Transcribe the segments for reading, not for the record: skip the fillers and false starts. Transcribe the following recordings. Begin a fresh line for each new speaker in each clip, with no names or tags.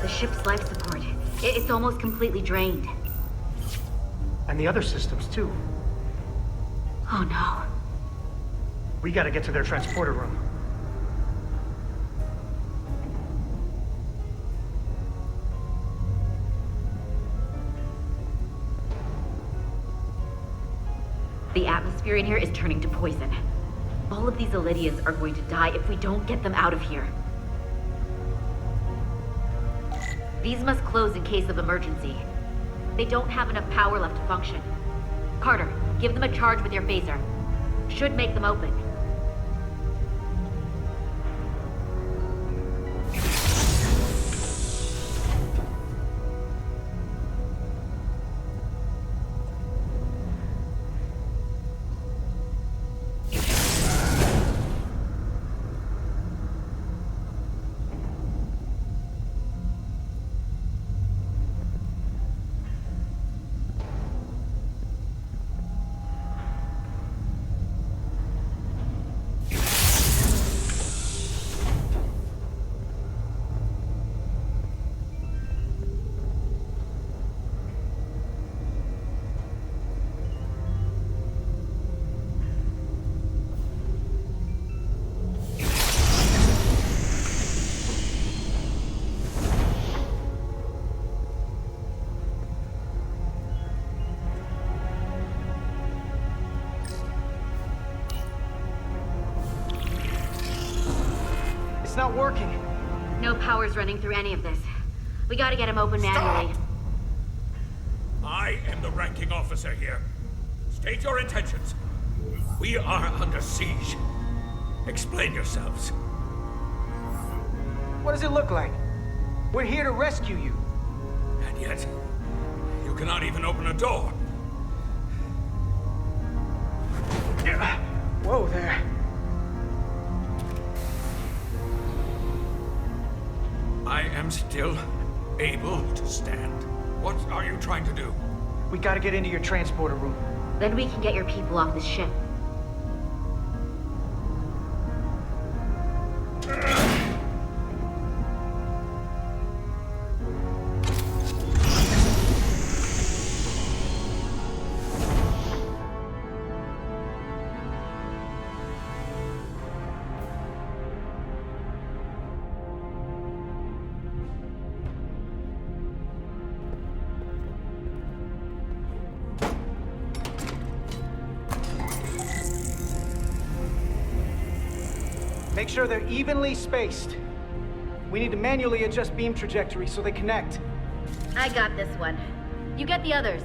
The ship's life support. It's almost completely drained.
And the other systems, too.
Oh no.
We gotta get to their transporter room.
The atmosphere in here is turning to poison. All of these Alydians are going to die if we don't get them out of here. These must close in case of emergency. They don't have enough power left to function. Carter, give them a charge with your phaser. Should make them open.
It's not working.
No power's running through any of this. We gotta get him open manually.
Stop! I am the ranking officer here. State your intentions. We are under siege. Explain yourselves.
What does it look like? We're here to rescue you.
And yet, you cannot even open a door.
Whoa there.
I am still able to stand. What are you trying to do?
We gotta get into your transporter room.
Then we can get your people off this ship.
Make sure they're evenly spaced. We need to manually adjust beam trajectory so they connect.
I got this one. You get the others.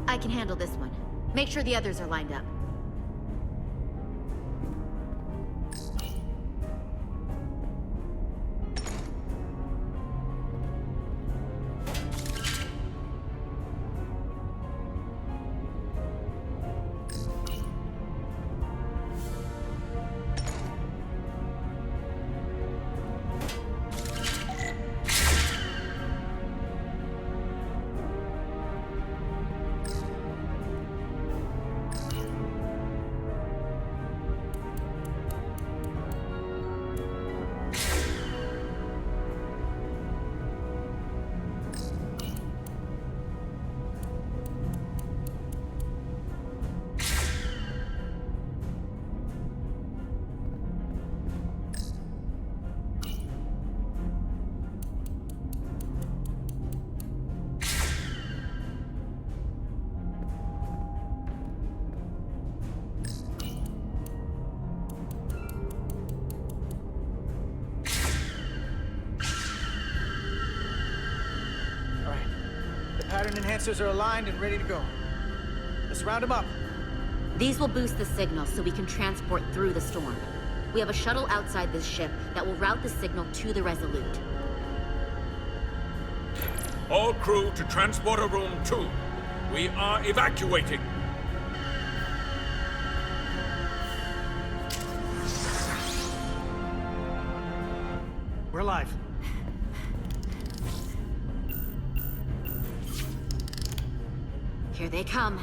I can handle this one. Make sure the others are lined up.
Pattern enhancers are aligned and ready to go. Let's round them up.
These will boost the signal so we can transport through the storm. We have a shuttle outside this ship that will route the signal to the Resolute.
All crew to Transporter Room 2. We are evacuating.
alive.
Here they come.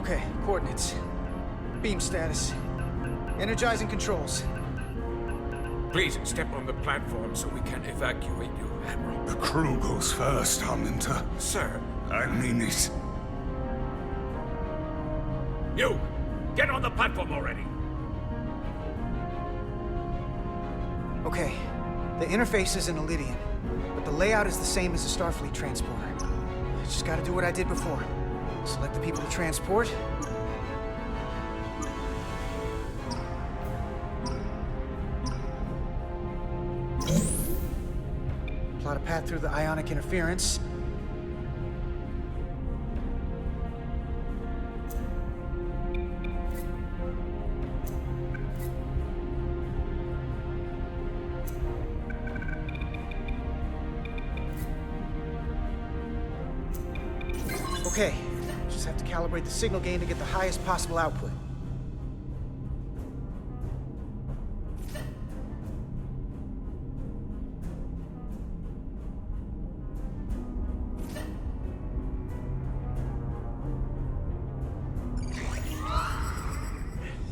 Okay, coordinates. Beam status. Energizing controls.
Please step on the platform so we can evacuate you, Admiral.
The crew goes first, Arminta.
Sir,
I mean it.
you! Get on the platform already!
Okay, the interface is in Alydian, but the layout is the same as the Starfleet transporter. I just gotta do what I did before. Select the people to transport. Plot a path through the ionic interference. Okay, just have to calibrate the signal gain to get the highest possible output.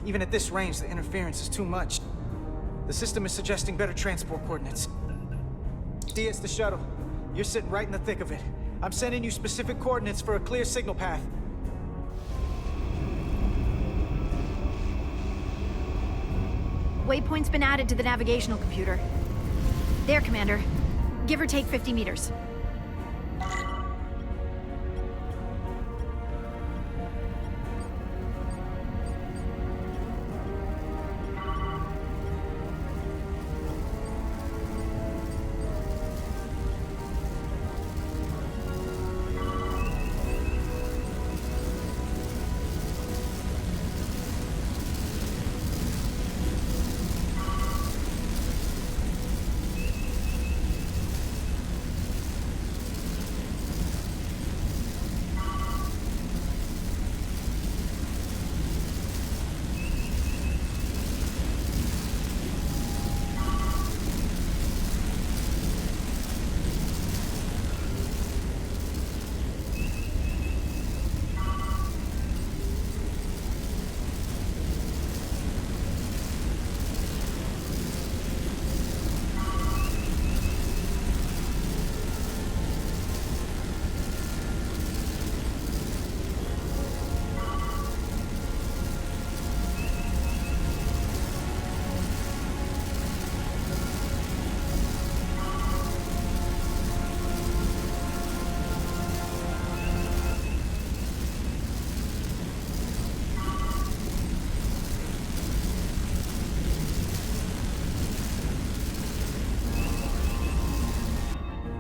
Even at this range, the interference is too much. The system is suggesting better transport coordinates. D, it's the shuttle. You're sitting right in the thick of it. I'm sending you specific coordinates for a clear signal path.
Waypoint's been added to the navigational computer. There, Commander. Give or take 50 meters.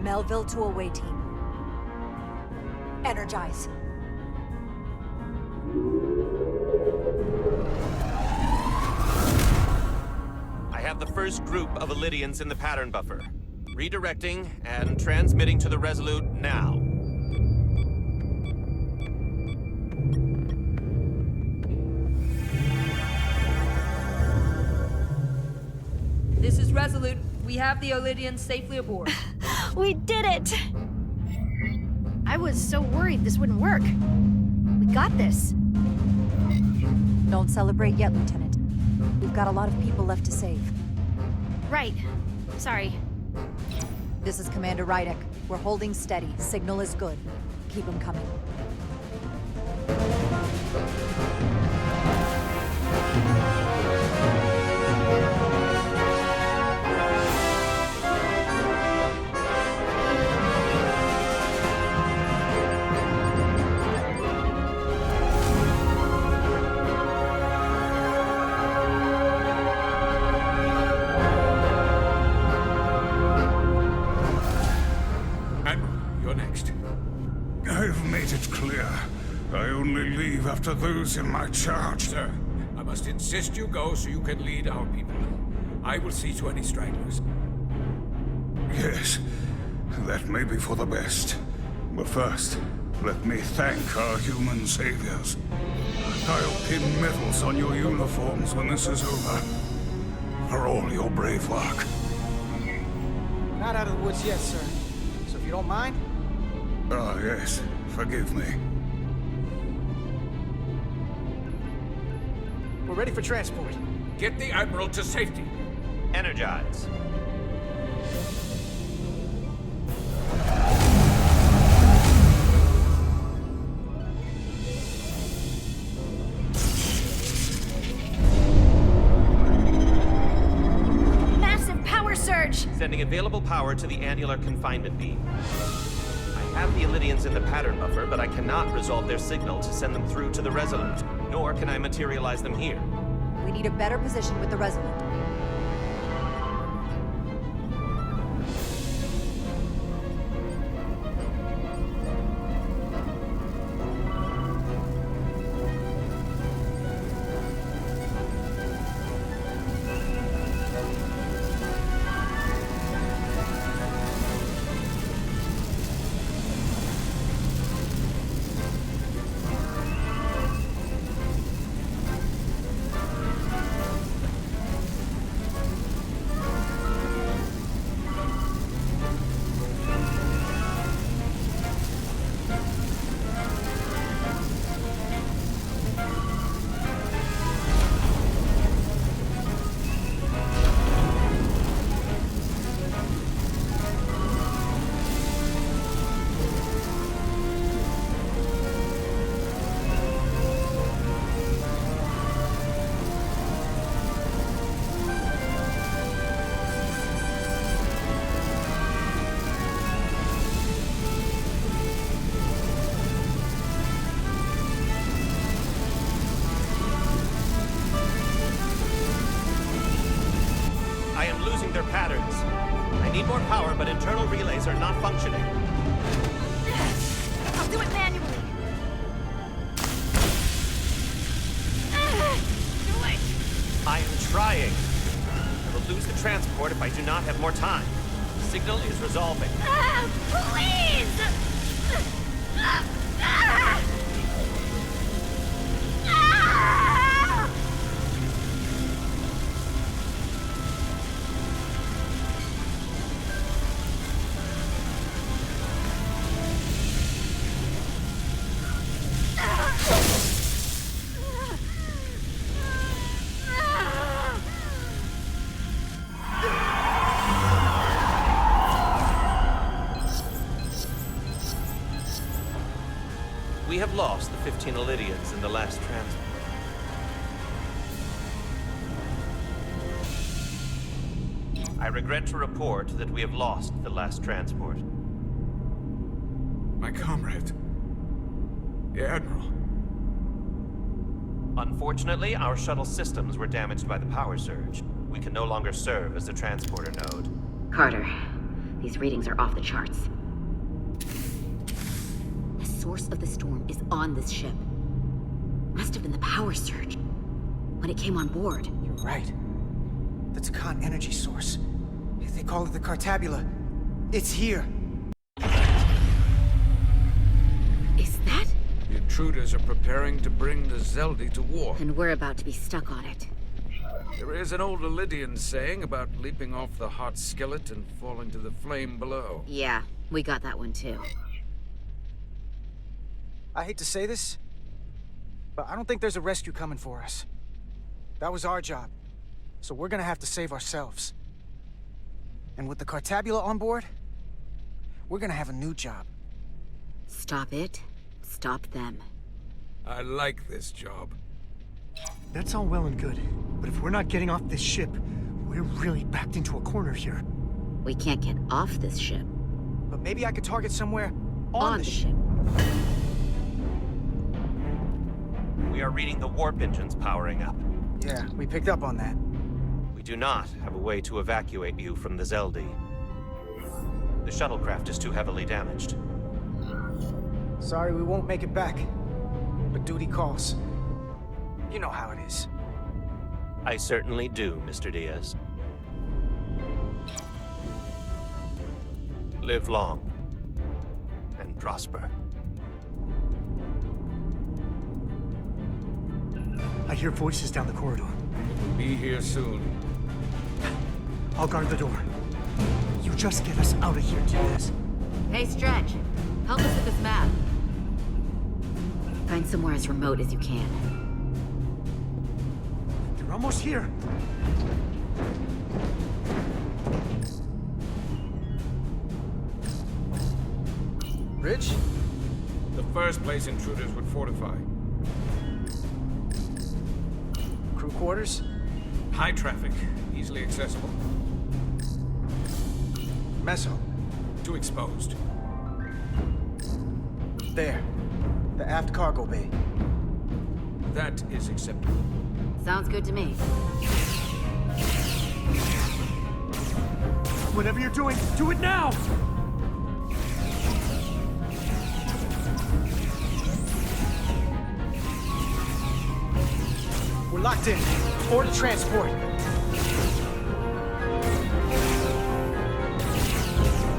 Melville to away team. Energize.
I have the first group of Alydians in the pattern buffer. Redirecting and transmitting to the Resolute now.
This is Resolute. We have the Alydians safely aboard.
We did it! I was so worried this wouldn't work. We got this.
Don't celebrate yet, Lieutenant. We've got a lot of people left to save.
Right. Sorry.
This is Commander Rydek. We're holding steady. Signal is good. Keep them coming.
After those in my charge.
Sir, I must insist you go so you can lead our people. I will see to any stragglers.
Yes, that may be for the best. But first, let me thank our human saviors. I'll pin medals on your uniforms when this is over. For all your brave work.
Not out of the woods yet, sir. So if you don't mind...
Ah, yes. Forgive me.
We're ready for transport.
Get the Admiral to safety.
Energize.
Massive power surge!
Sending available power to the annular confinement beam. I have the Alydians in the pattern buffer, but I cannot resolve their signal to send them through to the Resolute, nor can I materialize them here.
We need a better position with the Resolute.
Patterns. I need more power, but internal relays are not functioning.
I'll do it manually. Do it!
I am trying. I will lose the transport if I do not have more time. The signal is resolving.
Please!
We have lost the 15 Alydians in the last transport. I regret to report that we have lost the last transport.
My comrade. The Admiral.
Unfortunately, our shuttle systems were damaged by the power surge. We can no longer serve as a transporter node.
Carter, these readings are off the charts. The source of the storm is on this ship. Must have been the power surge when it came on board.
You're right. That's a con energy source. They call it the Cartabula. It's here.
Is that?
The intruders are preparing to bring the Xeldi to war.
And we're about to be stuck on it.
There is an old Alydian saying about leaping off the hot skillet and falling to the flame below.
Yeah, we got that one too.
I hate to say this, but I don't think there's a rescue coming for us. That was our job, so we're gonna have to save ourselves. And with the Cartabula on board, we're gonna have a new job.
Stop it. Stop them.
I like this job.
That's all well and good, but if we're not getting off this ship, we're really backed into a corner here.
We can't get off this ship.
But maybe I could target somewhere on the ship.
We are reading the warp engines powering up.
Yeah, we picked up on that.
We do not have a way to evacuate you from the Xeldi. The shuttlecraft is too heavily damaged.
Sorry we won't make it back, but duty calls. You know how it is.
I certainly do, Mr. Diaz. Live long and prosper.
I hear voices down the corridor.
Be here soon.
I'll guard the door. You just get us out of here, Diaz.
Hey, Stretch. Help us with this map. Find somewhere as remote as you can.
They're almost here.
Bridge?
The first place intruders would fortify.
Crew quarters?
High traffic, easily accessible.
Mess hall.
Too exposed.
There. The aft cargo bay.
That is acceptable.
Sounds good to me.
Whatever you're doing, do it now!
We're locked in. Order transport.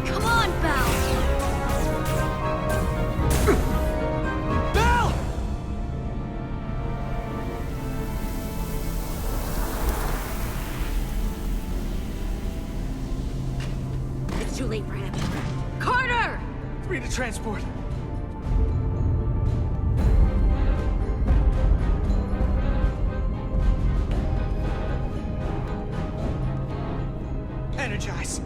Come on, Belle!
Belle!
It's too late for him. Carter!
3 to transport. Energize.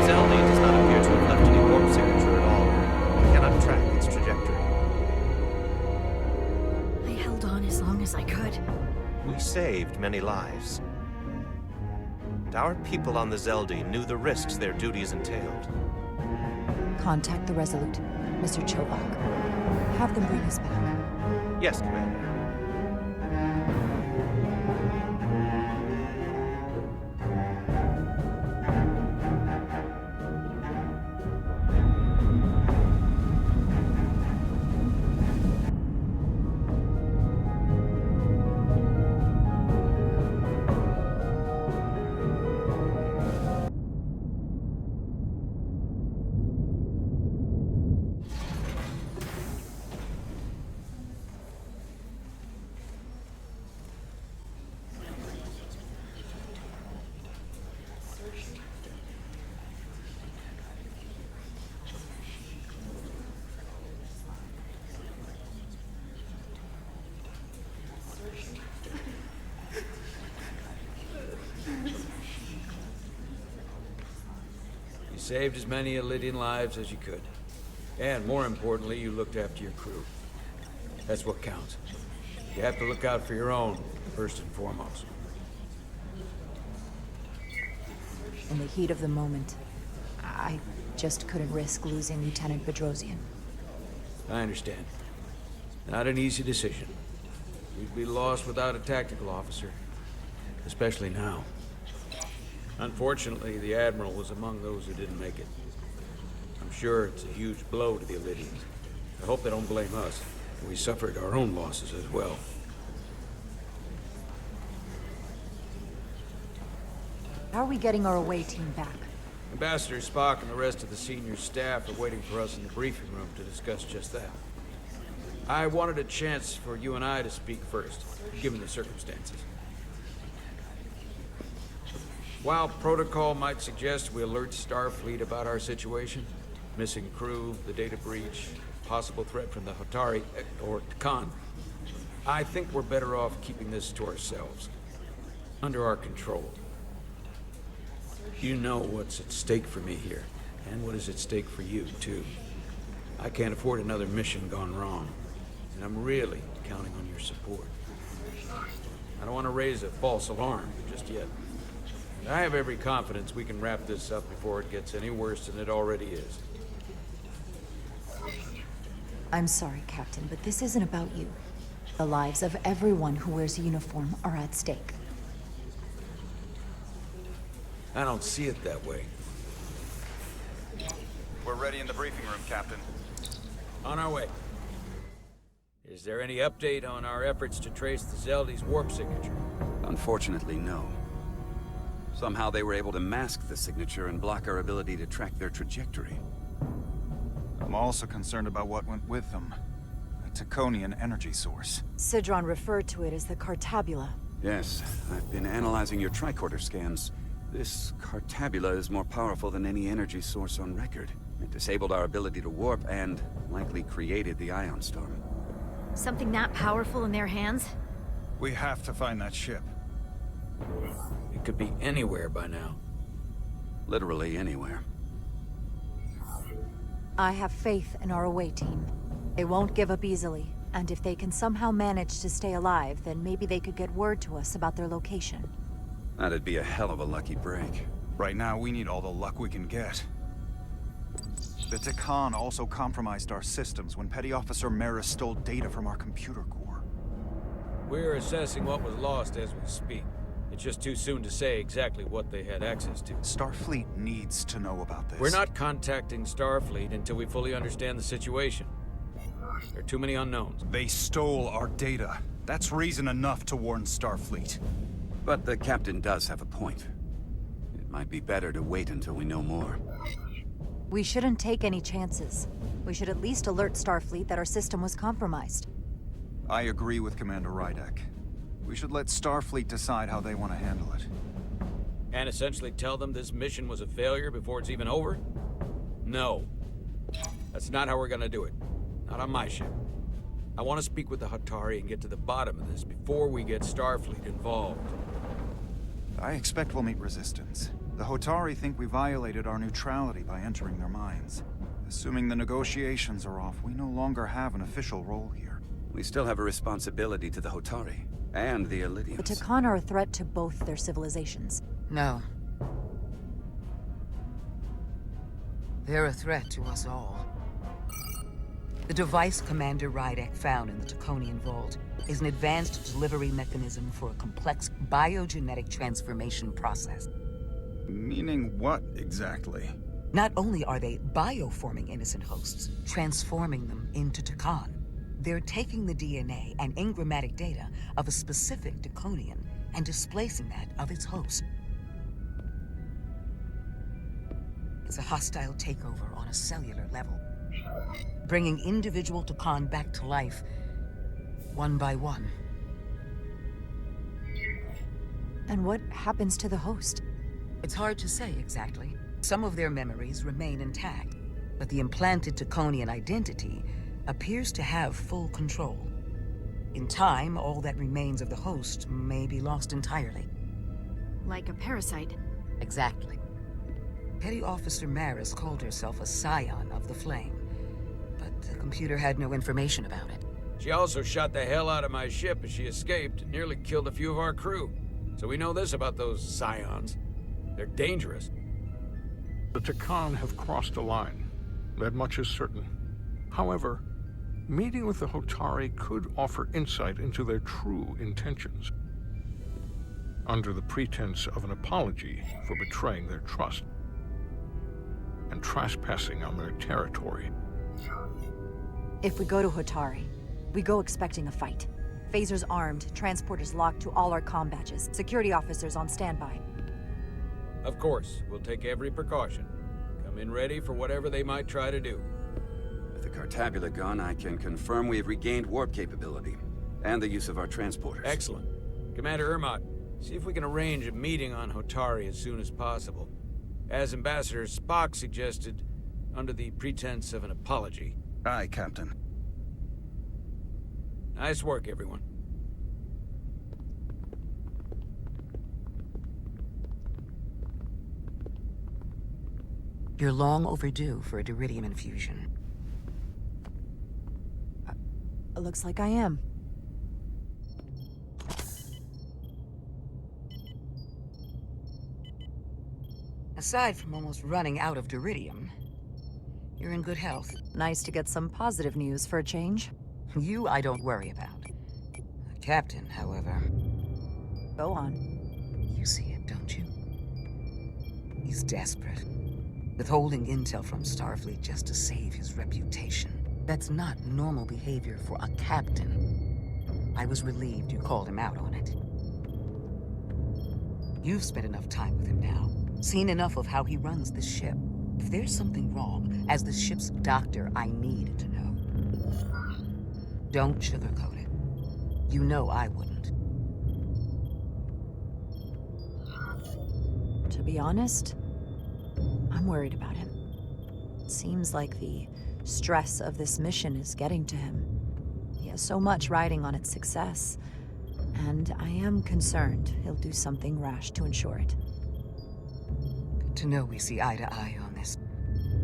Xeldi does not appear to have left any warp signature at all. I cannot track its trajectory.
I held on as long as I could.
We saved many lives. And our people on the Xeldi knew the risks their duties entailed.
Contact the Resolute, Mr. Chovak. Have them bring us back.
Yes, Commander.
You saved as many Alydian lives as you could. And more importantly, you looked after your crew. That's what counts. You have to look out for your own, first and foremost.
In the heat of the moment, I just couldn't risk losing Lieutenant Bedrosian.
I understand. Not an easy decision. We'd be lost without a tactical officer. Especially now. Unfortunately, the Admiral was among those who didn't make it. I'm sure it's a huge blow to the Alydians. I hope they don't blame us. We suffered our own losses as well.
How are we getting our away team back?
Ambassador Spock and the rest of the senior staff are waiting for us in the briefing room to discuss just that. I wanted a chance for you and I to speak first, given the circumstances. While protocol might suggest we alert Starfleet about our situation, missing crew, the data breach, possible threat from the Hotari, or Khan, I think we're better off keeping this to ourselves, under our control. You know what's at stake for me here. And what is at stake for you, too. I can't afford another mission gone wrong, and I'm really counting on your support. I don't want to raise a false alarm just yet. I have every confidence we can wrap this up before it gets any worse than it already is.
I'm sorry, Captain, but this isn't about you. The lives of everyone who wears a uniform are at stake.
I don't see it that way.
We're ready in the briefing room, Captain.
On our way. Is there any update on our efforts to trace the Xeldi's warp signature?
Unfortunately, no. Somehow they were able to mask the signature and block our ability to track their trajectory.
I'm also concerned about what went with them. A Taconian energy source.
Sidron referred to it as the Cartabula.
Yes, I've been analyzing your tricorder scans. This Cartabula is more powerful than any energy source on record. It disabled our ability to warp and likely created the ion storm.
Something that powerful in their hands?
We have to find that ship.
It could be anywhere by now.
Literally anywhere.
I have faith in our away team. They won't give up easily, and if they can somehow manage to stay alive, then maybe they could get word to us about their location.
That'd be a hell of a lucky break.
Right now, we need all the luck we can get. The Takan also compromised our systems when Petty Officer Maris stole data from our computer core.
We're assessing what was lost as we speak. It's just too soon to say exactly what they had access to.
Starfleet needs to know about this.
We're not contacting Starfleet until we fully understand the situation. There are too many unknowns.
They stole our data. That's reason enough to warn Starfleet.
But the captain does have a point. It might be better to wait until we know more.
We shouldn't take any chances. We should at least alert Starfleet that our system was compromised.
I agree with Commander Rydek. We should let Starfleet decide how they want to handle it.
And essentially tell them this mission was a failure before it's even over? No. That's not how we're gonna do it. Not on my ship. I want to speak with the Hatari and get to the bottom of this before we get Starfleet involved.
I expect we'll meet resistance. The Hatari think we violated our neutrality by entering their minds. Assuming the negotiations are off, we no longer have an official role here.
We still have a responsibility to the Hatari and the Alydians.
The Takan are a threat to both their civilizations.
No. They're a threat to us all. The device Commander Rydek found in the Taconian Vault is an advanced delivery mechanism for a complex biogenetic transformation process.
Meaning what, exactly?
Not only are they bioforming innocent hosts, transforming them into Takan, they're taking the DNA and engrammatic data of a specific Taconian and displacing that of its host. It's a hostile takeover on a cellular level, bringing individual Takan back to life, one by one.
And what happens to the host?
It's hard to say exactly. Some of their memories remain intact, but the implanted Taconian identity appears to have full control. In time, all that remains of the host may be lost entirely.
Like a parasite.
Exactly. Petty Officer Maris called herself a scion of the Flame, but the computer had no information about it.
She also shot the hell out of my ship as she escaped and nearly killed a few of our crew. So we know this about those scions. They're dangerous.
The Takan have crossed a line. That much is certain. However, meeting with the Hatari could offer insight into their true intentions, under the pretense of an apology for betraying their trust and trespassing on their territory.
If we go to Hatari, we go expecting a fight. Phasers armed, transporters locked to all our comm badges, security officers on standby.
Of course, we'll take every precaution. Come in ready for whatever they might try to do.
With the Cartabula gone, I can confirm we have regained warp capability, and the use of our transporters.
Excellent. Commander Errand, see if we can arrange a meeting on Hatari as soon as possible. As Ambassador Spock suggested, under the pretense of an apology.
Aye, Captain.
Nice work, everyone.
You're long overdue for a duridium infusion.
Looks like I am.
Aside from almost running out of duridium, you're in good health.
Nice to get some positive news for a change.
You I don't worry about. The captain, however...
Go on.
You see it, don't you? He's desperate. Withholding intel from Starfleet just to save his reputation. That's not normal behavior for a captain. I was relieved you called him out on it. You've spent enough time with him now. Seen enough of how he runs the ship. If there's something wrong, as the ship's doctor, I need to know. Don't sugarcoat it. You know I wouldn't.
To be honest, I'm worried about him. It seems like the stress of this mission is getting to him. He has so much riding on its success, and I am concerned he'll do something rash to ensure it.
Good to know we see eye to eye on this.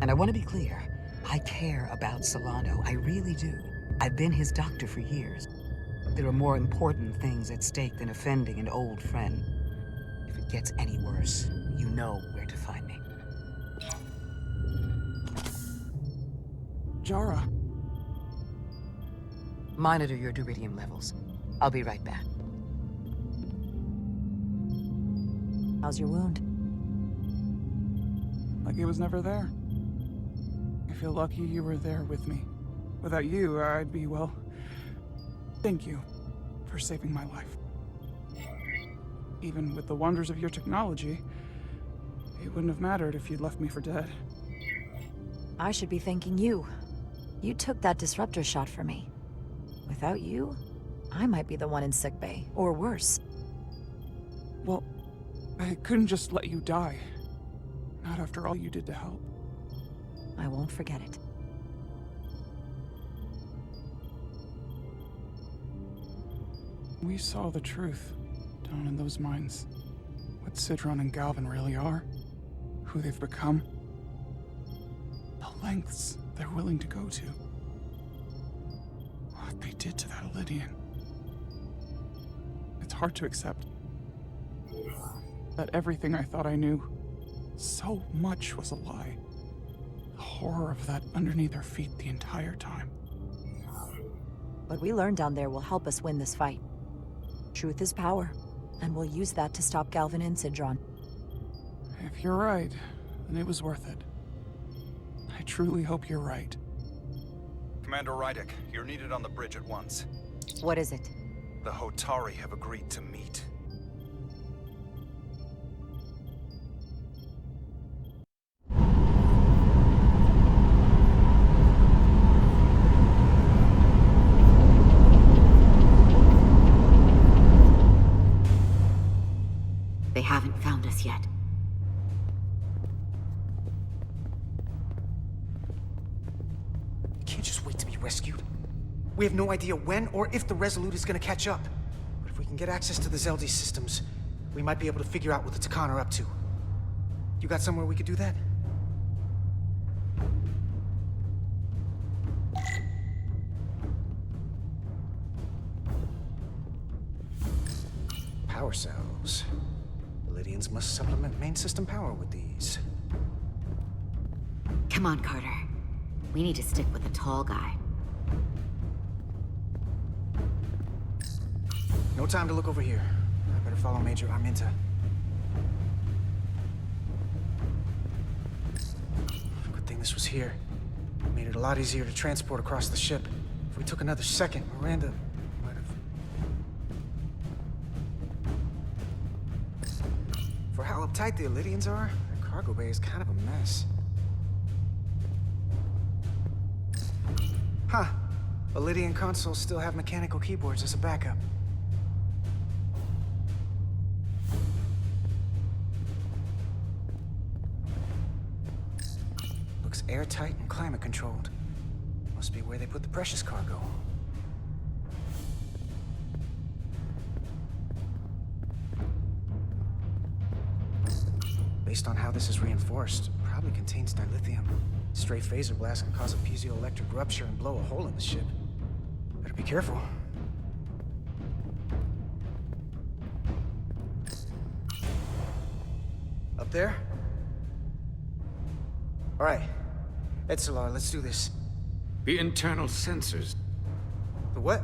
And I want to be clear, I care about Solano, I really do. I've been his doctor for years. There are more important things at stake than offending an old friend. If it gets any worse, you know where to find me.
Jara.
Monitor your duridium levels. I'll be right back.
How's your wound?
Like it was never there. I feel lucky you were there with me. Without you, I'd be, well... Thank you for saving my life. Even with the wonders of your technology, it wouldn't have mattered if you'd left me for dead.
I should be thanking you. You took that disruptor shot for me. Without you, I might be the one in sickbay, or worse.
Well, I couldn't just let you die. Not after all you did to help.
I won't forget it.
We saw the truth down in those mines. What Sidron and Galvin really are. Who they've become. The lengths they're willing to go to. What they did to that Alydian. It's hard to accept. That everything I thought I knew, so much was a lie. The horror of that underneath our feet the entire time.
What we learned down there will help us win this fight. Truth is power, and we'll use that to stop Galvin and Sidron.
If you're right, then it was worth it. I truly hope you're right.
Commander Rydick, you're needed on the bridge at once.
What is it?
The Hotari have agreed to meet.
They haven't found us yet.
We can't just wait to be rescued. We have no idea when or if the Resolute is gonna catch up. But if we can get access to the Xeldi systems, we might be able to figure out what the Takan are up to. You got somewhere we could do that? Power cells. Alydians must supplement main system power with these.
Come on, Carter. We need to stick with the tall guy.
No time to look over here. I better follow Major Arminta. Good thing this was here. Made it a lot easier to transport across the ship. If we took another second, Miranda might have... For how uptight the Alydians are, their cargo bay is kind of a mess. Huh. Alydian Consoles still have mechanical keyboards as a backup. Looks airtight and climate controlled. Must be where they put the precious cargo. Based on how this is reinforced, probably probably contains dilithium. Stray phaser blast can cause a piezoelectric rupture and blow a hole in the ship. Better be careful. Up there? All right. Etzelar, let's do this.
The internal sensors.
The what?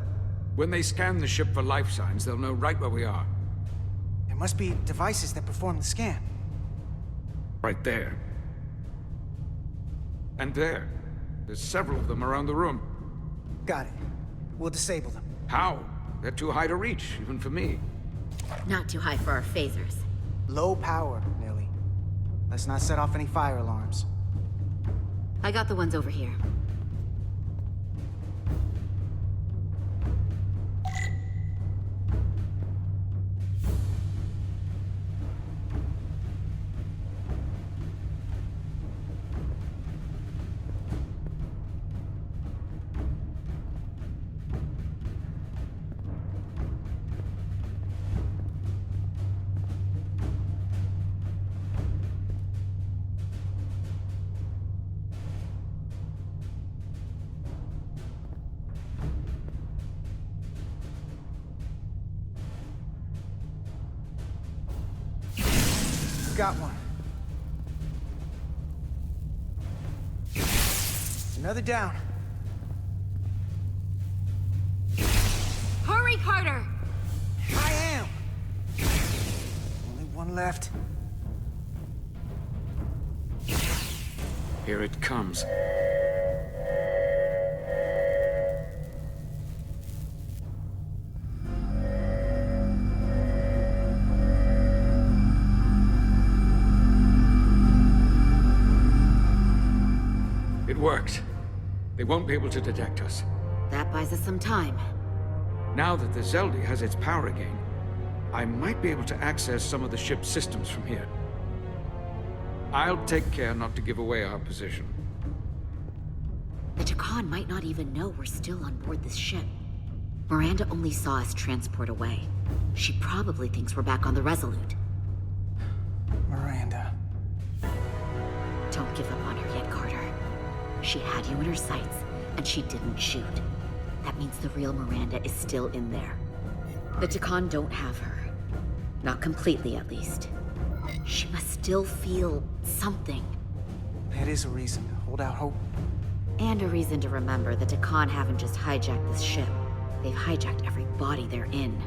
When they scan the ship for life signs, they'll know right where we are.
There must be devices that perform the scan.
Right there. And there. There's several of them around the room.
Got it. We'll disable them.
How? They're too high to reach, even for me.
Not too high for our phasers.
Low power, Nelly. Let's not set off any fire alarms.
I got the ones over here.
Got one. Another down.
Hurry, Carter!
I am! Only one left.
Here it comes. It worked. They won't be able to detect us.
That buys us some time.
Now that the Xeldi has its power again, I might be able to access some of the ship's systems from here. I'll take care not to give away our position.
The Takan might not even know we're still on board this ship. Miranda only saw us transport away. She probably thinks we're back on the Resolute.
Miranda.
Don't give up on her yet, Carter. She had you in her sights, and she didn't shoot. That means the real Miranda is still in there. The Takan don't have her. Not completely, at least. She must still feel something.
That is a reason to hold out hope.
And a reason to remember the Takan haven't just hijacked this ship. They've hijacked every body they're in.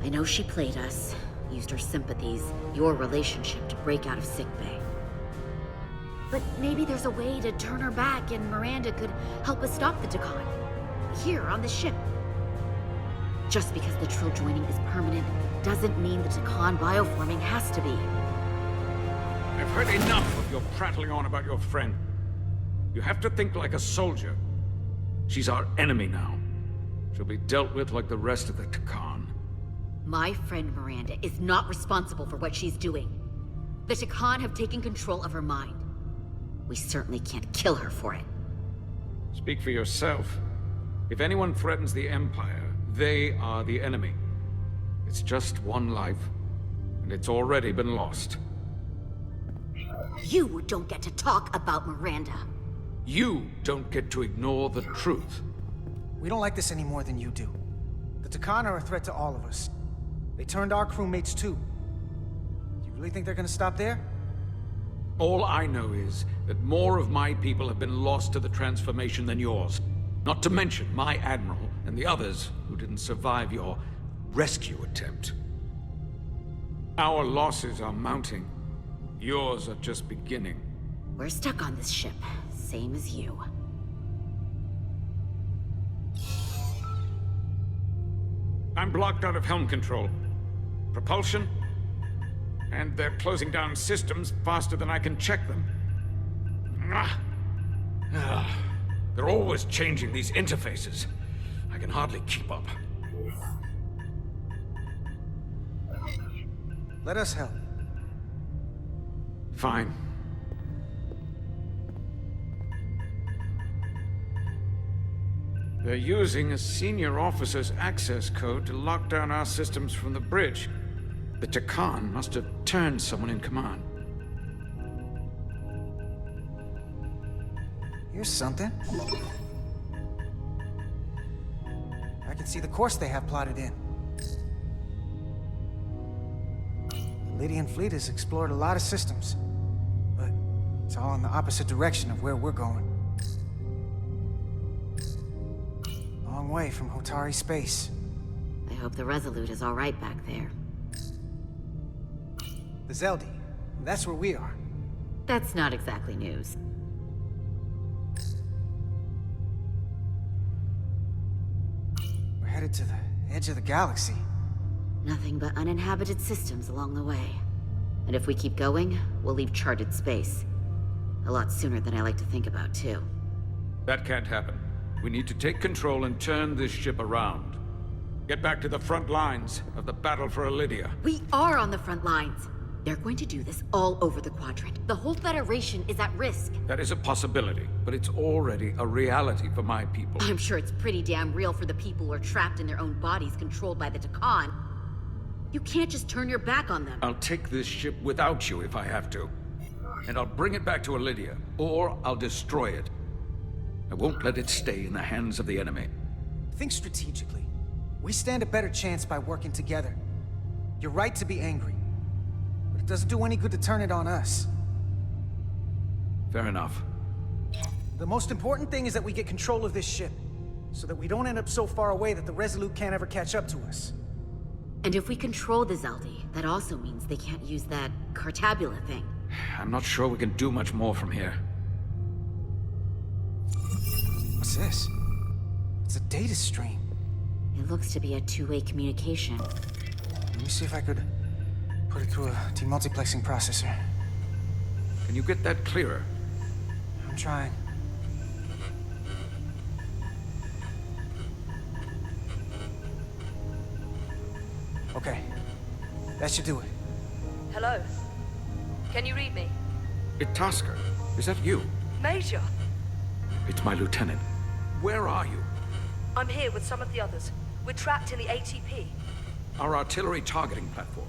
I know she played us, used her sympathies, your relationship to break out of Sickbay. But maybe there's a way to turn her back and Miranda could help us stop the Takan. Here, on the ship. Just because the Trill joining is permanent doesn't mean the Takan bioforming has to be.
I've heard enough of your prattling on about your friend. You have to think like a soldier. She's our enemy now. She'll be dealt with like the rest of the Takan.
My friend Miranda is not responsible for what she's doing. The Takan have taken control of her mind. We certainly can't kill her for it.
Speak for yourself. If anyone threatens the Empire, they are the enemy. It's just one life, and it's already been lost.
You don't get to talk about Miranda.
You don't get to ignore the truth.
We don't like this any more than you do. The Takan are a threat to all of us. They turned our crewmates too. You really think they're gonna stop there?
All I know is that more of my people have been lost to the transformation than yours. Not to mention my admiral and the others who didn't survive your rescue attempt. Our losses are mounting. Yours are just beginning.
We're stuck on this ship, same as you.
I'm blocked out of helm control. Propulsion? And they're closing down systems faster than I can check them. They're always changing these interfaces. I can hardly keep up.
Let us help.
Fine. They're using a senior officer's access code to lock down our systems from the bridge. The Takan must have turned someone in command.
Here's something. I can see the course they have plotted in. The Alydian fleet has explored a lot of systems, but it's all in the opposite direction of where we're going. Long way from Hotari space.
I hope the Resolute is all right back there.
The Xeldi, that's where we are.
That's not exactly news.
We're headed to the edge of the galaxy.
Nothing but uninhabited systems along the way. And if we keep going, we'll leave charted space. A lot sooner than I like to think about, too.
That can't happen. We need to take control and turn this ship around. Get back to the front lines of the battle for Alydia.
We are on the front lines. They're going to do this all over the quadrant. The whole Federation is at risk.
That is a possibility, but it's already a reality for my people.
I'm sure it's pretty damn real for the people who are trapped in their own bodies controlled by the Takan. You can't just turn your back on them.
I'll take this ship without you if I have to. And I'll bring it back to Alydia, or I'll destroy it. I won't let it stay in the hands of the enemy.
Think strategically. We stand a better chance by working together. You're right to be angry, but it doesn't do any good to turn it on us.
Fair enough.
The most important thing is that we get control of this ship, so that we don't end up so far away that the Resolute can't ever catch up to us.
And if we control the Xeldi, that also means they can't use that Cartabula thing.
I'm not sure we can do much more from here.
What's this? It's a data stream.
It looks to be a two-way communication.
Let me see if I could put it through a demultiplexing processor.
Can you get that clearer?
I'm trying. Okay. That should do it.
Hello? Can you read me?
Itasca, is that you?
Major!
It's my lieutenant. Where are you?
I'm here with some of the others. We're trapped in the ATP.
Our artillery targeting platform.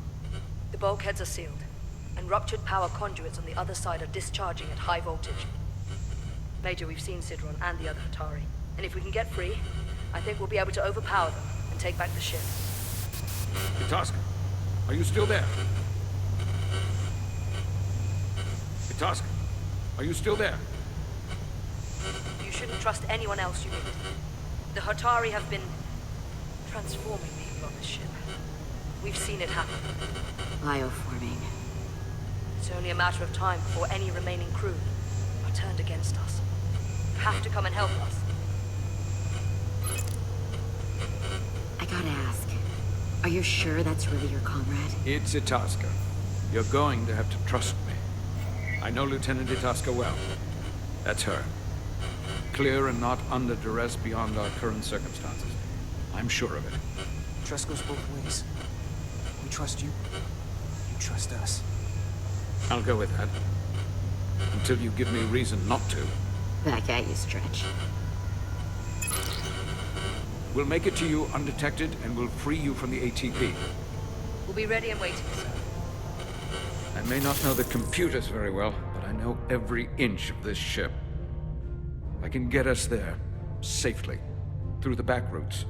The bulkheads are sealed, and ruptured power conduits on the other side are discharging at high voltage. Major, we've seen Sidron and the other Hotari, and if we can get free, I think we'll be able to overpower them and take back the ship.
Itasca, are you still there? Itasca, are you still there?
You shouldn't trust anyone else you meet. The Hotari have been transforming people on this ship. We've seen it happen.
Bioforming.
It's only a matter of time before any remaining crew are turned against us. You have to come and help us.
I gotta ask, are you sure that's really your comrade?
It's Itasca. You're going to have to trust me. I know Lieutenant Itasca well. That's her. Clear and not under duress beyond our current circumstances. I'm sure of it.
Trust goes both ways. We trust you. You trust us.
I'll go with that. Until you give me reason not to.
Back at you, Stretch.
We'll make it to you undetected, and we'll free you from the ATP.
We'll be ready and waiting, sir.
I may not know the computers very well, but I know every inch of this ship. I can get us there, safely, through the back routes.